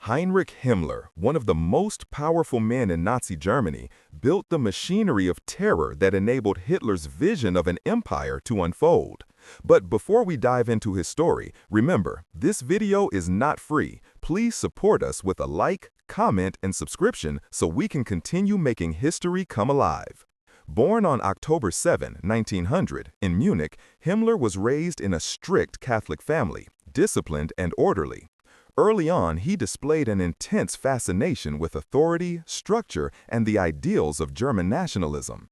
Heinrich Himmler, one of the most powerful men in Nazi Germany, built the machinery of terror that enabled Hitler's vision of an empire to unfold. But before we dive into his story, remember, this video is not free. Please support us with a like, comment, and subscription so we can continue making history come alive. Born on October 7, 1900, in Munich, Himmler was raised in a strict Catholic family, disciplined and orderly. Early on, he displayed an intense fascination with authority, structure, and the ideals of German nationalism.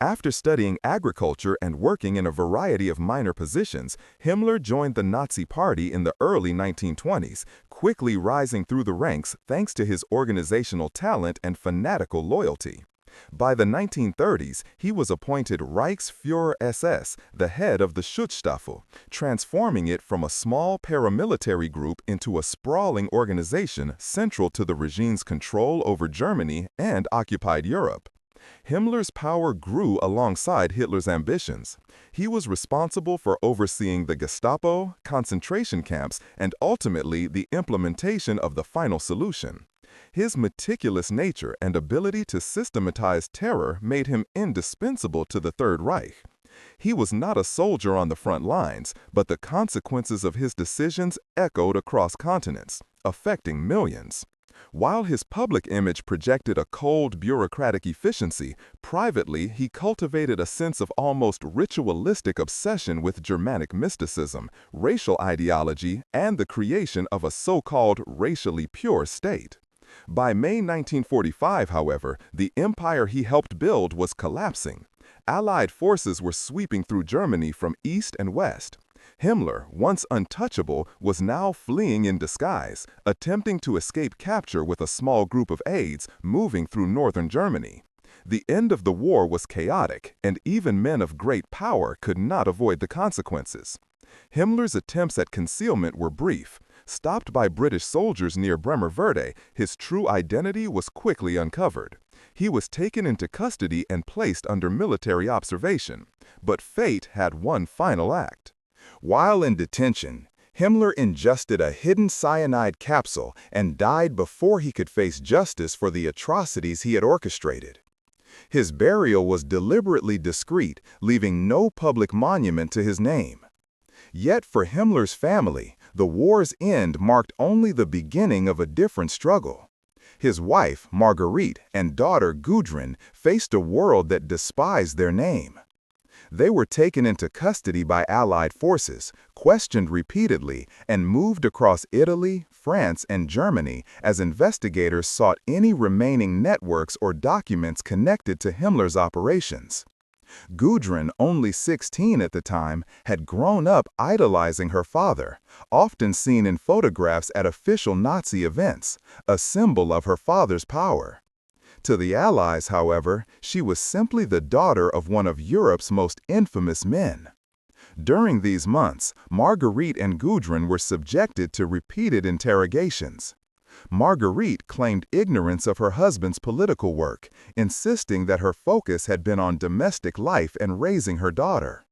After studying agriculture and working in a variety of minor positions, Himmler joined the Nazi Party in the early 1920s, quickly rising through the ranks thanks to his organizational talent and fanatical loyalty. By the 1930s, he was appointed Reichsführer SS, the head of the Schutzstaffel, transforming it from a small paramilitary group into a sprawling organization central to the regime's control over Germany and occupied Europe. Himmler's power grew alongside Hitler's ambitions. He was responsible for overseeing the Gestapo, concentration camps, and ultimately the implementation of the final solution. His meticulous nature and ability to systematize terror made him indispensable to the Third Reich. He was not a soldier on the front lines, but the consequences of his decisions echoed across continents, affecting millions. While his public image projected a cold, bureaucratic efficiency, privately he cultivated a sense of almost ritualistic obsession with Germanic mysticism, racial ideology, and the creation of a so-called racially pure state. By May 1945, however, the empire he helped build was collapsing. Allied forces were sweeping through Germany from east and west. Himmler, once untouchable, was now fleeing in disguise, attempting to escape capture with a small group of aides moving through northern Germany. The end of the war was chaotic, and even men of great power could not avoid the consequences. Himmler's attempts at concealment were brief. Stopped by British soldiers near Bremerverde, his true identity was quickly uncovered. He was taken into custody and placed under military observation. But fate had one final act. While in detention, Himmler ingested a hidden cyanide capsule and died before he could face justice for the atrocities he had orchestrated. His burial was deliberately discreet, leaving no public monument to his name. Yet for Himmler's family, the war's end marked only the beginning of a different struggle. His wife, Margarete, and daughter, Gudrun, faced a world that despised their name. They were taken into custody by Allied forces, questioned repeatedly, and moved across Italy, France, and Germany as investigators sought any remaining networks or documents connected to Himmler's operations. Gudrun, only 16 at the time, had grown up idolizing her father, often seen in photographs at official Nazi events, a symbol of her father's power. To the Allies, however, she was simply the daughter of one of Europe's most infamous men. During these months, Margarete and Gudrun were subjected to repeated interrogations. Margarete claimed ignorance of her husband's political work, insisting that her focus had been on domestic life and raising her daughter.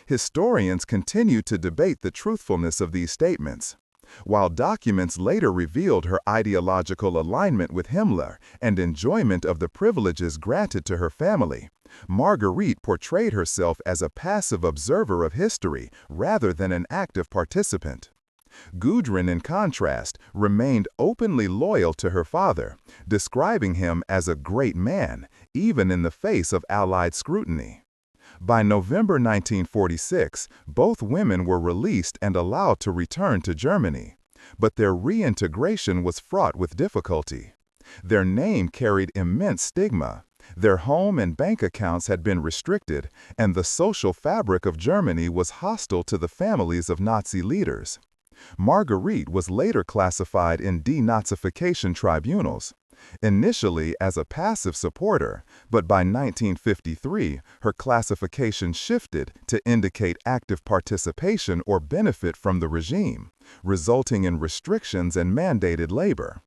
Historians continue to debate the truthfulness of these statements. While documents later revealed her ideological alignment with Himmler and enjoyment of the privileges granted to her family, Margarete portrayed herself as a passive observer of history rather than an active participant. Gudrun, in contrast, remained openly loyal to her father, describing him as a great man, even in the face of Allied scrutiny. By November 1946, both women were released and allowed to return to Germany. But their reintegration was fraught with difficulty. Their name carried immense stigma. Their home and bank accounts had been restricted, and the social fabric of Germany was hostile to the families of Nazi leaders. Margarete was later classified in denazification tribunals, initially as a passive supporter, but by 1953, her classification shifted to indicate active participation or benefit from the regime, resulting in restrictions and mandated labor.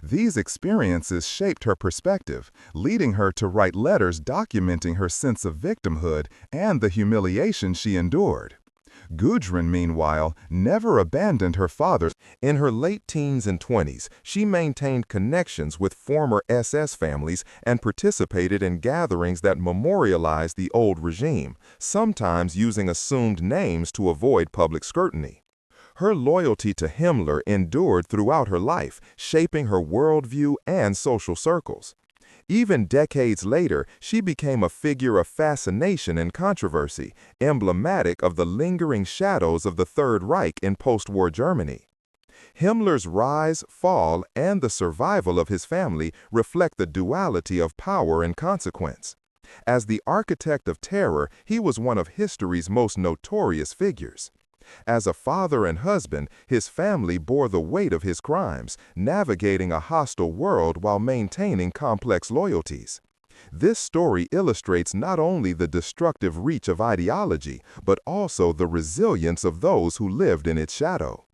These experiences shaped her perspective, leading her to write letters documenting her sense of victimhood and the humiliation she endured. Gudrun, meanwhile, never abandoned her father. In her late teens and 20s, she maintained connections with former SS families and participated in gatherings that memorialized the old regime, sometimes using assumed names to avoid public scrutiny. Her loyalty to Himmler endured throughout her life, shaping her worldview and social circles. Even decades later, she became a figure of fascination and controversy, emblematic of the lingering shadows of the Third Reich in post-war Germany. Himmler's rise, fall, and the survival of his family reflect the duality of power and consequence. As the architect of terror, he was one of history's most notorious figures. As a father and husband, his family bore the weight of his crimes, navigating a hostile world while maintaining complex loyalties. This story illustrates not only the destructive reach of ideology, but also the resilience of those who lived in its shadow.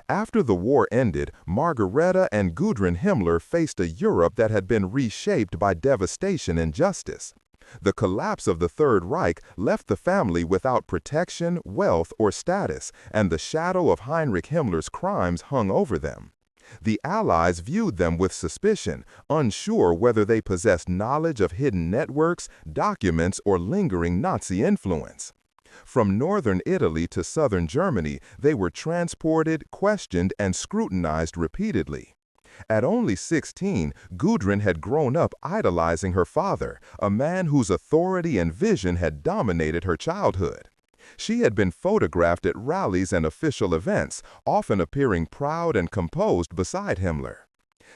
After the war ended, Margarete and Gudrun Himmler faced a Europe that had been reshaped by devastation and justice. The collapse of the Third Reich left the family without protection, wealth, or status, and the shadow of Heinrich Himmler's crimes hung over them. The Allies viewed them with suspicion, unsure whether they possessed knowledge of hidden networks, documents, or lingering Nazi influence. From northern Italy to southern Germany, they were transported, questioned, and scrutinized repeatedly. At only 16, Gudrun had grown up idolizing her father, a man whose authority and vision had dominated her childhood. She had been photographed at rallies and official events, often appearing proud and composed beside Himmler.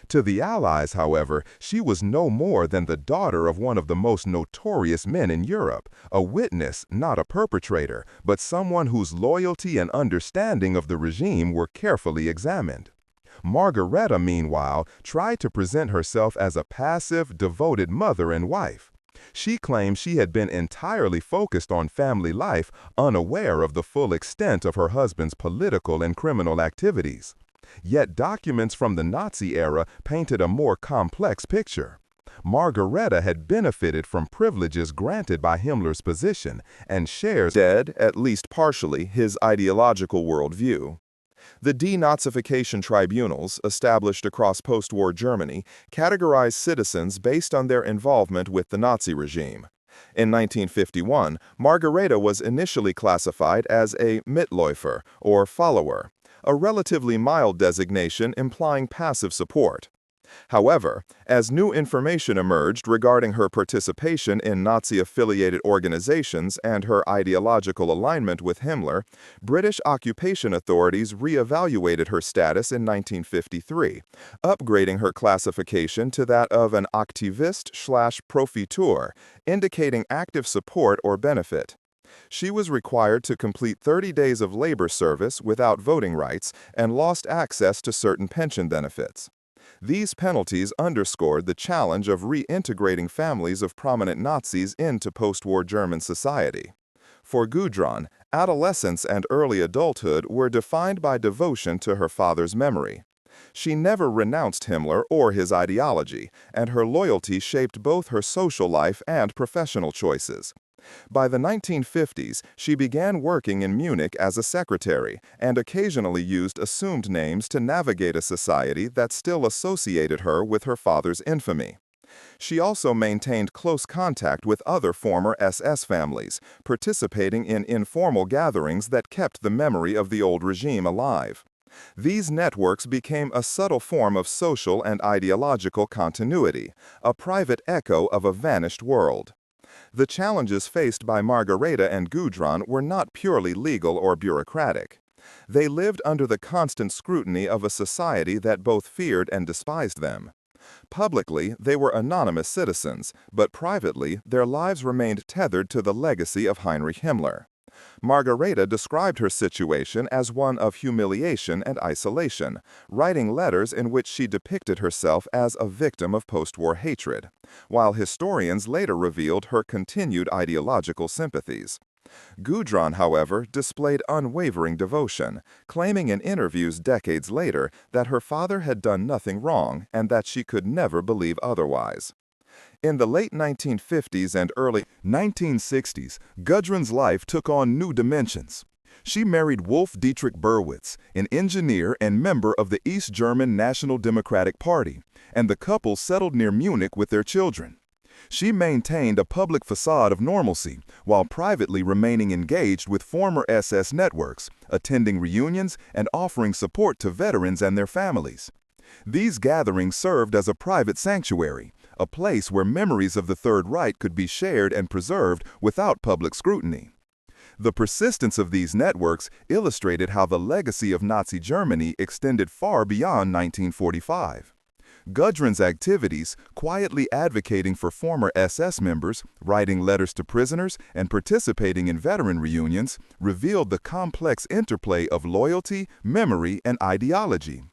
To the Allies, however, she was no more than the daughter of one of the most notorious men in Europe, a witness, not a perpetrator, but someone whose loyalty and understanding of the regime were carefully examined. Margarete, meanwhile, tried to present herself as a passive, devoted mother and wife. She claimed she had been entirely focused on family life, unaware of the full extent of her husband's political and criminal activities. Yet documents from the Nazi era painted a more complex picture. Margarete had benefited from privileges granted by Himmler's position and shares, at least partially, his ideological worldview. The denazification tribunals, established across post-war Germany, categorized citizens based on their involvement with the Nazi regime. In 1951, Margarete was initially classified as a Mitläufer, or follower, a relatively mild designation implying passive support. However, as new information emerged regarding her participation in Nazi-affiliated organizations and her ideological alignment with Himmler, British occupation authorities re-evaluated her status in 1953, upgrading her classification to that of an Aktivist/Profiteur, indicating active support or benefit. She was required to complete 30 days of labor service without voting rights and lost access to certain pension benefits. These penalties underscored the challenge of reintegrating families of prominent Nazis into post-war German society. For Gudrun, adolescence and early adulthood were defined by devotion to her father's memory. She never renounced Himmler or his ideology, and her loyalty shaped both her social life and professional choices. By the 1950s, she began working in Munich as a secretary and occasionally used assumed names to navigate a society that still associated her with her father's infamy. She also maintained close contact with other former SS families, participating in informal gatherings that kept the memory of the old regime alive. These networks became a subtle form of social and ideological continuity, a private echo of a vanished world. The challenges faced by Margarete and Gudrun were not purely legal or bureaucratic. They lived under the constant scrutiny of a society that both feared and despised them. Publicly, they were anonymous citizens, but privately, their lives remained tethered to the legacy of Heinrich Himmler. Margarete described her situation as one of humiliation and isolation, writing letters in which she depicted herself as a victim of post-war hatred, while historians later revealed her continued ideological sympathies. Gudrun, however, displayed unwavering devotion, claiming in interviews decades later that her father had done nothing wrong and that she could never believe otherwise. In the late 1950s and early 1960s, Gudrun's life took on new dimensions. She married Wolf Dietrich Burwitz, an engineer and member of the East German National Democratic Party, and the couple settled near Munich with their children. She maintained a public facade of normalcy while privately remaining engaged with former SS networks, attending reunions and offering support to veterans and their families. These gatherings served as a private sanctuary, a place where memories of the Third Reich could be shared and preserved without public scrutiny. The persistence of these networks illustrated how the legacy of Nazi Germany extended far beyond 1945. Gudrun's activities, quietly advocating for former SS members, writing letters to prisoners, and participating in veteran reunions, revealed the complex interplay of loyalty, memory, and ideology.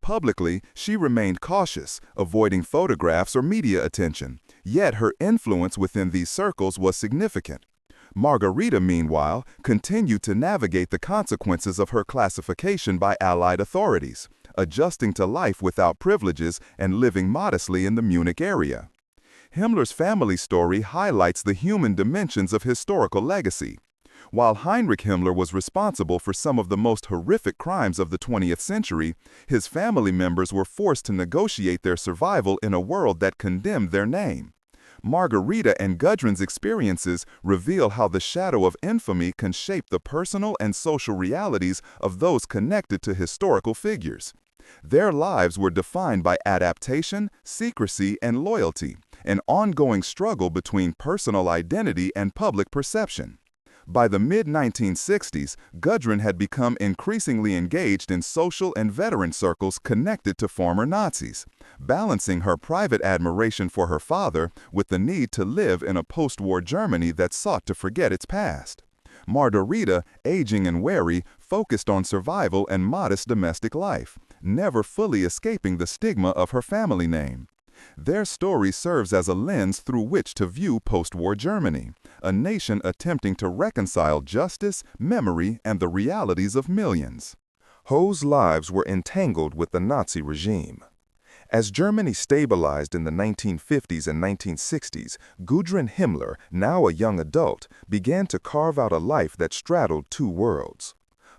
Publicly, she remained cautious, avoiding photographs or media attention, yet her influence within these circles was significant. Margarete, meanwhile, continued to navigate the consequences of her classification by Allied authorities, adjusting to life without privileges and living modestly in the Munich area. Himmler's family story highlights the human dimensions of historical legacy. While Heinrich Himmler was responsible for some of the most horrific crimes of the 20th century, his family members were forced to negotiate their survival in a world that condemned their name. Margarete and Gudrun's experiences reveal how the shadow of infamy can shape the personal and social realities of those connected to historical figures. Their lives were defined by adaptation, secrecy, and loyalty, an ongoing struggle between personal identity and public perception. By the mid-1960s, Gudrun had become increasingly engaged in social and veteran circles connected to former Nazis, balancing her private admiration for her father with the need to live in a post-war Germany that sought to forget its past. Margarete, aging and wary, focused on survival and modest domestic life, never fully escaping the stigma of her family name. Their story serves as a lens through which to view post-war Germany, a nation attempting to reconcile justice, memory, and the realities of millions. Whose lives were entangled with the Nazi regime. As Germany stabilized in the 1950s and 1960s, Gudrun Himmler, now a young adult, began to carve out a life that straddled two worlds.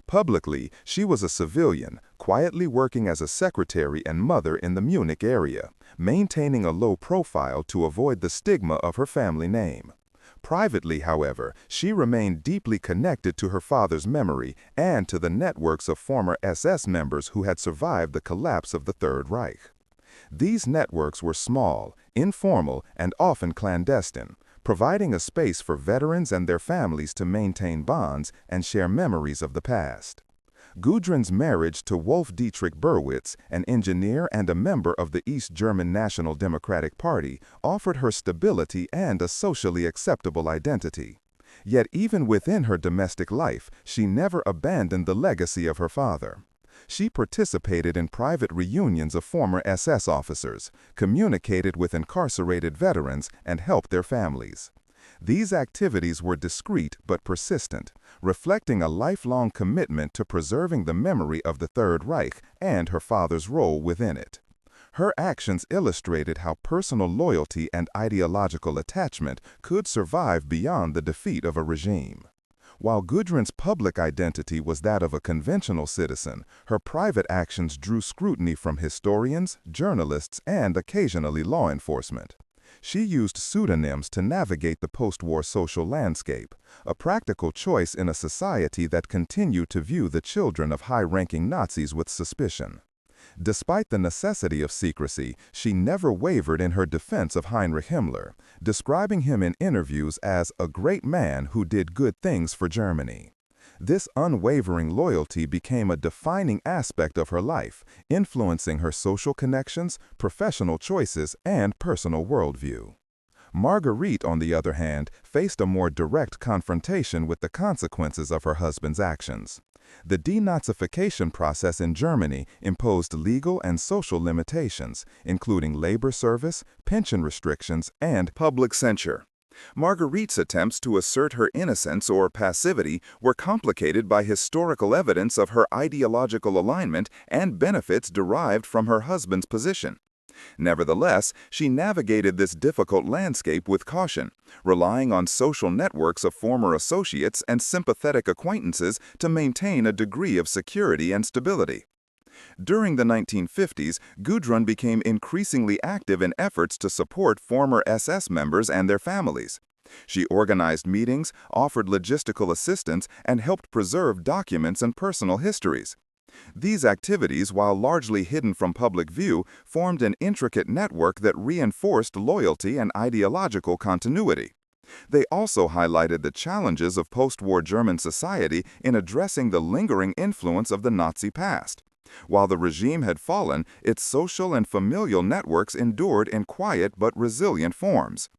Publicly, she was a civilian, quietly working as a secretary and mother in the Munich area, maintaining a low profile to avoid the stigma of her family name. Privately, however, she remained deeply connected to her father's memory and to the networks of former SS members who had survived the collapse of the Third Reich. These networks were small, informal, and often clandestine, providing a space for veterans and their families to maintain bonds and share memories of the past. Gudrun's marriage to Wolf Dietrich Burwitz, an engineer and a member of the East German National Democratic Party, offered her stability and a socially acceptable identity. Yet even within her domestic life, she never abandoned the legacy of her father. She participated in private reunions of former SS officers, communicated with incarcerated veterans, and helped their families. These activities were discreet but persistent, reflecting a lifelong commitment to preserving the memory of the Third Reich and her father's role within it. Her actions illustrated how personal loyalty and ideological attachment could survive beyond the defeat of a regime. While Gudrun's public identity was that of a conventional citizen, her private actions drew scrutiny from historians, journalists, and occasionally law enforcement. She used pseudonyms to navigate the post-war social landscape, a practical choice in a society that continued to view the children of high-ranking Nazis with suspicion. Despite the necessity of secrecy, she never wavered in her defense of Heinrich Himmler, describing him in interviews as a great man who did good things for Germany. This unwavering loyalty became a defining aspect of her life, influencing her social connections, professional choices, and personal worldview. Margarete, on the other hand, faced a more direct confrontation with the consequences of her husband's actions. The denazification process in Germany imposed legal and social limitations, including labor service, pension restrictions, and public censure. Margarete's attempts to assert her innocence or passivity were complicated by historical evidence of her ideological alignment and benefits derived from her husband's position. Nevertheless, she navigated this difficult landscape with caution, relying on social networks of former associates and sympathetic acquaintances to maintain a degree of security and stability. During the 1950s, Gudrun became increasingly active in efforts to support former SS members and their families. She organized meetings, offered logistical assistance, and helped preserve documents and personal histories. These activities, while largely hidden from public view, formed an intricate network that reinforced loyalty and ideological continuity. They also highlighted the challenges of post-war German society in addressing the lingering influence of the Nazi past. While the regime had fallen, its social and familial networks endured in quiet but resilient forms.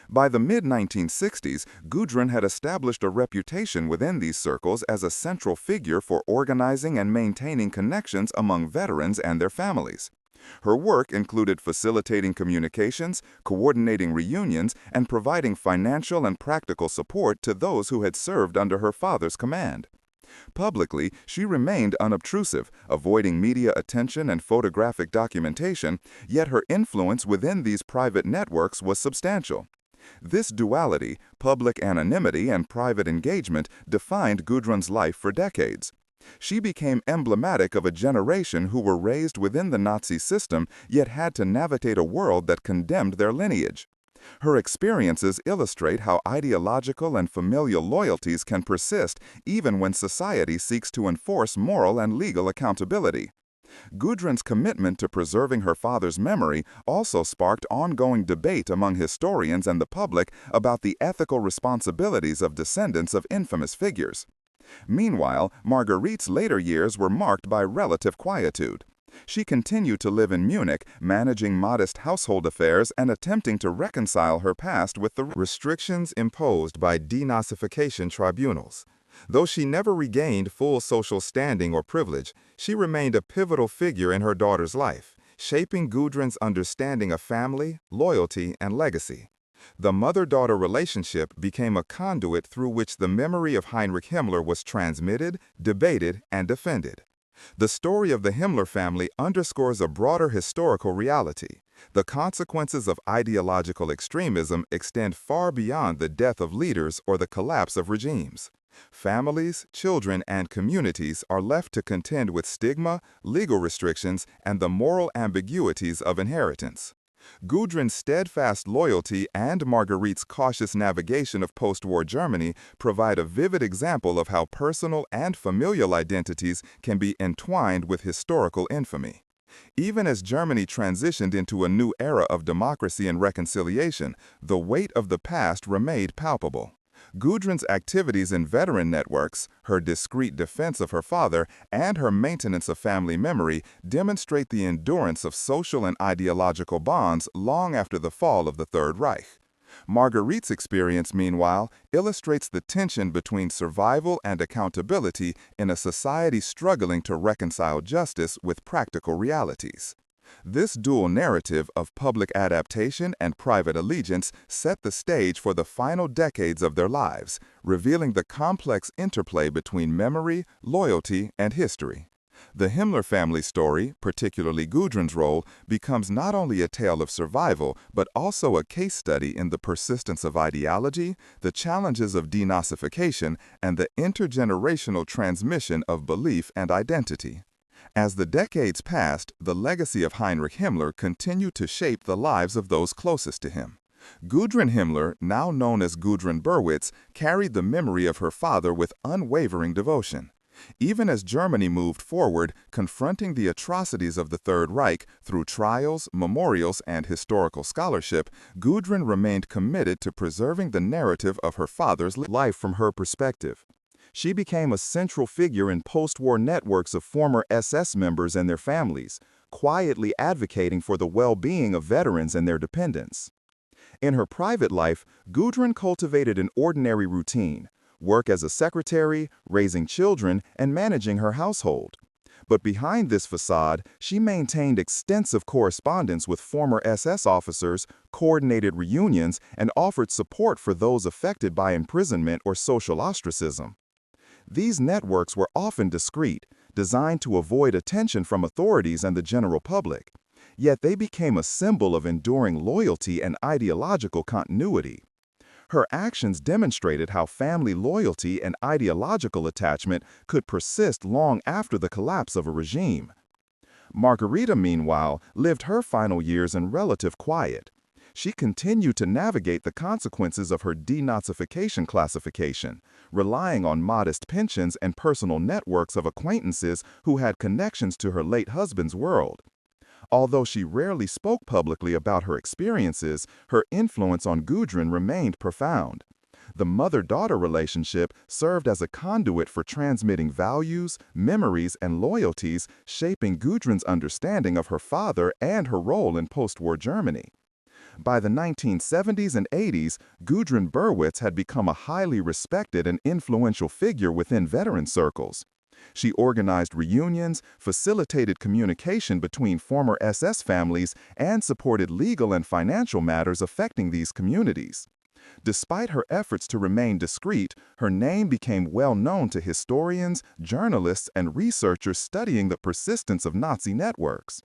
By the mid-1960s, Gudrun had established a reputation within these circles as a central figure for organizing and maintaining connections among veterans and their families. Her work included facilitating communications, coordinating reunions, and providing financial and practical support to those who had served under her father's command. Publicly, she remained unobtrusive, avoiding media attention and photographic documentation, yet her influence within these private networks was substantial. This duality, public anonymity and private engagement, defined Gudrun's life for decades. She became emblematic of a generation who were raised within the Nazi system, yet had to navigate a world that condemned their lineage. Her experiences illustrate how ideological and familial loyalties can persist even when society seeks to enforce moral and legal accountability. Gudrun's commitment to preserving her father's memory also sparked ongoing debate among historians and the public about the ethical responsibilities of descendants of infamous figures. Meanwhile, Margarete's later years were marked by relative quietude. She continued to live in Munich, managing modest household affairs and attempting to reconcile her past with the restrictions imposed by denazification tribunals. Though she never regained full social standing or privilege, she remained a pivotal figure in her daughter's life, shaping Gudrun's understanding of family, loyalty, and legacy. The mother-daughter relationship became a conduit through which the memory of Heinrich Himmler was transmitted, debated, and defended. The story of the Himmler family underscores a broader historical reality. The consequences of ideological extremism extend far beyond the death of leaders or the collapse of regimes. Families, children, and communities are left to contend with stigma, legal restrictions, and the moral ambiguities of inheritance. Gudrun's steadfast loyalty and Margarete's cautious navigation of post-war Germany provide a vivid example of how personal and familial identities can be entwined with historical infamy. Even as Germany transitioned into a new era of democracy and reconciliation, the weight of the past remained palpable. Gudrun's activities in veteran networks, her discreet defense of her father, and her maintenance of family memory demonstrate the endurance of social and ideological bonds long after the fall of the Third Reich. Margarete's experience, meanwhile, illustrates the tension between survival and accountability in a society struggling to reconcile justice with practical realities. This dual narrative of public adaptation and private allegiance set the stage for the final decades of their lives, revealing the complex interplay between memory, loyalty, and history. The Himmler family story, particularly Gudrun's role, becomes not only a tale of survival, but also a case study in the persistence of ideology, the challenges of denazification, and the intergenerational transmission of belief and identity. As the decades passed, the legacy of Heinrich Himmler continued to shape the lives of those closest to him. Gudrun Himmler, now known as Gudrun Burwitz, carried the memory of her father with unwavering devotion. Even as Germany moved forward, confronting the atrocities of the Third Reich through trials, memorials, and historical scholarship, Gudrun remained committed to preserving the narrative of her father's life from her perspective. She became a central figure in post-war networks of former SS members and their families, quietly advocating for the well-being of veterans and their dependents. In her private life, Gudrun cultivated an ordinary routine: work as a secretary, raising children, and managing her household. But behind this facade, she maintained extensive correspondence with former SS officers, coordinated reunions, and offered support for those affected by imprisonment or social ostracism. These networks were often discreet, designed to avoid attention from authorities and the general public. Yet they became a symbol of enduring loyalty and ideological continuity. Her actions demonstrated how family loyalty and ideological attachment could persist long after the collapse of a regime. Margarete, meanwhile, lived her final years in relative quiet. She continued to navigate the consequences of her denazification classification, relying on modest pensions and personal networks of acquaintances who had connections to her late husband's world. Although she rarely spoke publicly about her experiences, her influence on Gudrun remained profound. The mother-daughter relationship served as a conduit for transmitting values, memories, and loyalties, shaping Gudrun's understanding of her father and her role in post-war Germany. By the 1970s and 80s, Gudrun Burwitz had become a highly respected and influential figure within veteran circles. She organized reunions, facilitated communication between former SS families, and supported legal and financial matters affecting these communities. Despite her efforts to remain discreet, her name became well known to historians, journalists, and researchers studying the persistence of Nazi networks.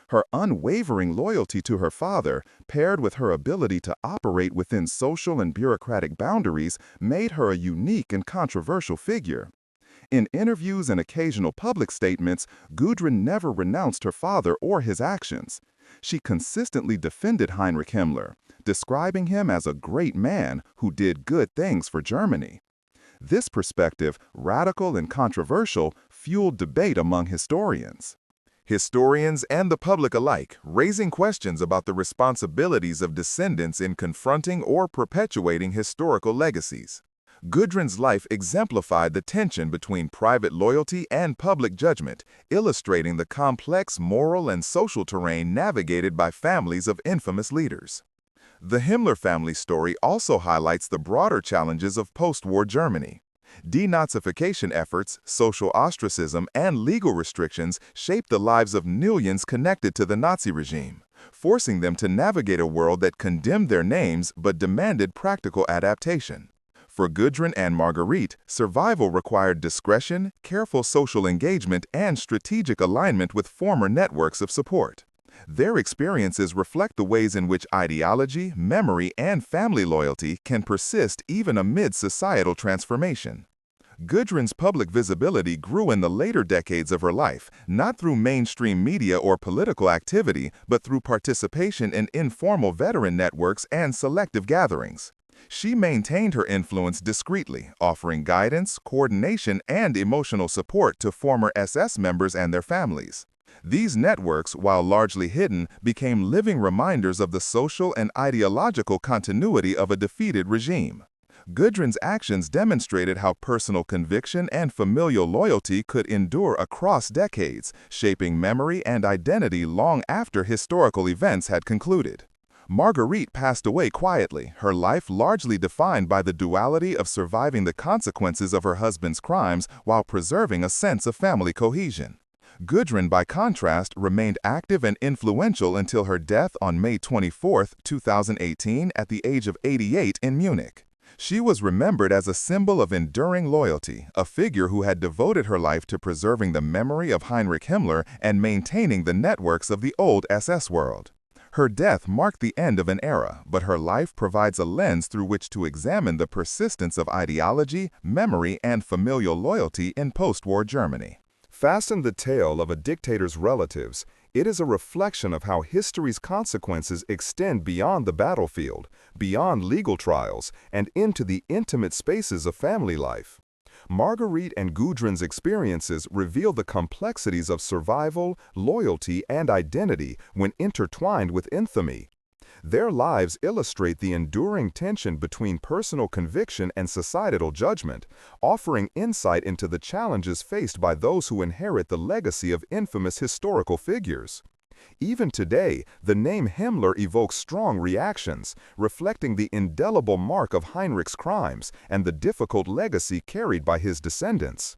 Her unwavering loyalty to her father, paired with her ability to operate within social and bureaucratic boundaries, made her a unique and controversial figure. In interviews and occasional public statements, Gudrun never renounced her father or his actions. She consistently defended Heinrich Himmler, describing him as a great man who did good things for Germany. This perspective, radical and controversial, fueled debate among historians. Historians and the public alike, raising questions about the responsibilities of descendants in confronting or perpetuating historical legacies. Gudrun's life exemplified the tension between private loyalty and public judgment, illustrating the complex moral and social terrain navigated by families of infamous leaders. The Himmler family story also highlights the broader challenges of post-war Germany. Denazification efforts, social ostracism, and legal restrictions shaped the lives of millions connected to the Nazi regime, forcing them to navigate a world that condemned their names but demanded practical adaptation. For Gudrun and Margarete, survival required discretion, careful social engagement, and strategic alignment with former networks of support. Their experiences reflect the ways in which ideology, memory, and family loyalty can persist even amid societal transformation. Gudrun's public visibility grew in the later decades of her life, not through mainstream media or political activity, but through participation in informal veteran networks and selective gatherings. She maintained her influence discreetly, offering guidance, coordination, and emotional support to former SS members and their families. These networks, while largely hidden, became living reminders of the social and ideological continuity of a defeated regime. Gudrun's actions demonstrated how personal conviction and familial loyalty could endure across decades, shaping memory and identity long after historical events had concluded. Margarete passed away quietly, her life largely defined by the duality of surviving the consequences of her husband's crimes while preserving a sense of family cohesion. Gudrun, by contrast, remained active and influential until her death on May 24, 2018, at the age of 88 in Munich. She was remembered as a symbol of enduring loyalty, a figure who had devoted her life to preserving the memory of Heinrich Himmler and maintaining the networks of the old SS world. Her death marked the end of an era, but her life provides a lens through which to examine the persistence of ideology, memory, and familial loyalty in post-war Germany. Fasten the tale of a dictator's relatives. It is a reflection of how history's consequences extend beyond the battlefield, beyond legal trials, and into the intimate spaces of family life. Margarete and Gudrun's experiences reveal the complexities of survival, loyalty, and identity when intertwined with infamy. Their lives illustrate the enduring tension between personal conviction and societal judgment, offering insight into the challenges faced by those who inherit the legacy of infamous historical figures. Even today, the name Himmler evokes strong reactions, reflecting the indelible mark of Heinrich's crimes and the difficult legacy carried by his descendants.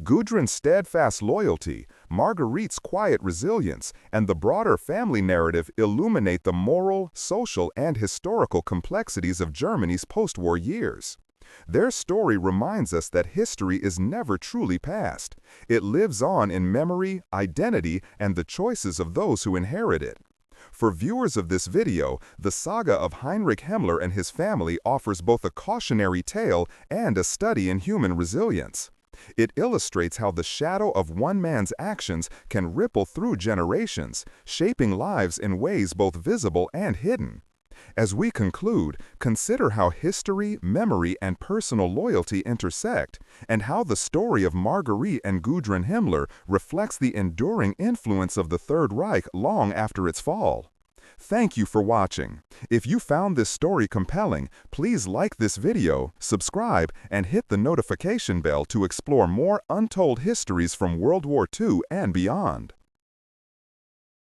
Gudrun's steadfast loyalty, Margarete's quiet resilience, and the broader family narrative illuminate the moral, social, and historical complexities of Germany's post-war years. Their story reminds us that history is never truly past. It lives on in memory, identity, and the choices of those who inherit it. For viewers of this video, the saga of Heinrich Himmler and his family offers both a cautionary tale and a study in human resilience. It illustrates how the shadow of one man's actions can ripple through generations, shaping lives in ways both visible and hidden. As we conclude, consider how history, memory, and personal loyalty intersect, and how the story of Margarete and Gudrun Himmler reflects the enduring influence of the Third Reich long after its fall. Thank you for watching. If you found this story compelling, please like this video, subscribe, and hit the notification bell to explore more untold histories from World War II and beyond.